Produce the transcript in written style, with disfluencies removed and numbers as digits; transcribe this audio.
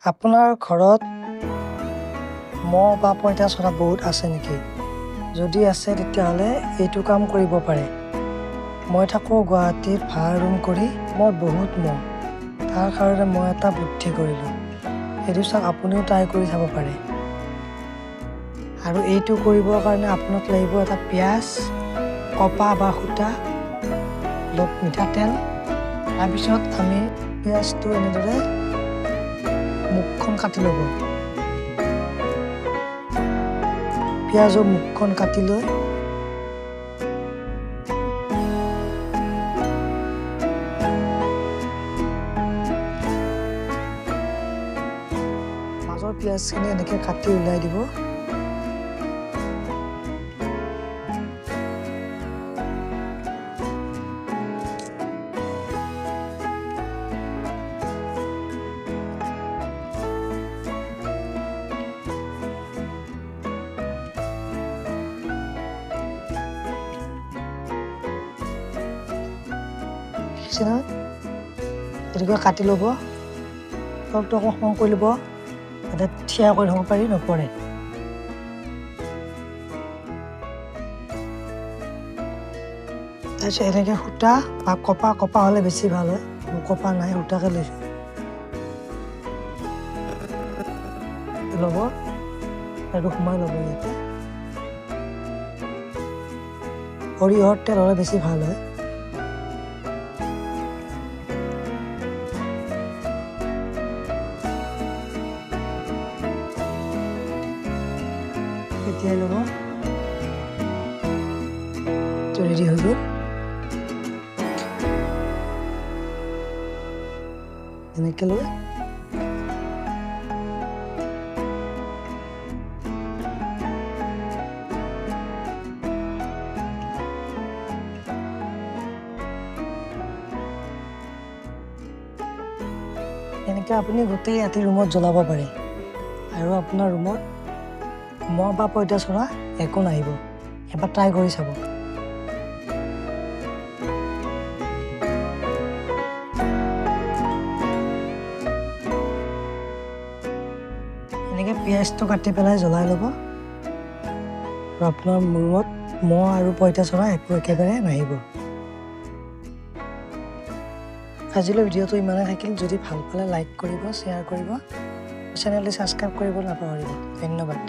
আপোনাৰ ঘৰত মহ বা পঁইতাচোৰা বহুত আছে নেকি? যদি আছে তেতিয়াহ'লে এইটো কাম কৰিব পাৰে। মই থাকোঁ গুৱাহাটীত ভাড়া ৰুম কৰি। মোৰ বহুত মহ। তাৰ কাৰণে মই এটা বুদ্ধি কৰিলোঁ। সেইটো চাওক, আপুনিও ট্ৰাই কৰি চাব পাৰে। আৰু এইটো কৰিবৰ কাৰণে আপোনাক লাগিব এটা পিঁয়াজ, কপা বা সূতা, মিঠাতেল। তাৰপিছত আমি পিঁয়াজটো এনেদৰে মুখখন কাটি ল'ব। পিঁয়াজৰ মুখখন কাটি লৈ মাজৰ পিঁয়াজখিনি এনেকৈ কাটি ওলাই দিব। এনেকৈ কাটি ল'ব। তলটো অকণ সমান কৰি ল'ব, যাতে থিয় কৰি থ'ব পাৰি নপৰে। তাৰপিছত এনেকৈ সূতা বা কপা হ'লে বেছি ভাল হয়। মোৰ কপা নাই, সূতাকে লৈছোঁ। ল'ব আৰু সোমাই ল'ব ইয়াতে। সৰিয়হৰ তেল হ'লে বেছি ভাল হয়। এতিয়াই ল'ব, ৰেডি হৈ গ'ল। এনেকৈ লৈ এনেকৈ আপুনি গোটেই ৰাতি ৰুমত জ্বলাব পাৰে। আৰু আপোনাৰ ৰুমত মহ বা পঁইতাচোৰা একো নাহিব। এবাৰ ট্ৰাই কৰি চাব। এনেকৈ পিঁয়াজটো কাটি পেলাই জ্বলাই ল'ব। আৰু আপোনাৰ ৰুমত মহ আৰু পঁইতাচোৰা একেবাৰে নাহিব। আজিলৈ ভিডিঅ'টো ইমানেই থাকিল। যদি ভাল পালে লাইক কৰিব, শ্বেয়াৰ কৰিব, চেনেলটো ছাবস্ক্ৰাইব কৰিব নাপাহৰিব। ধন্যবাদ।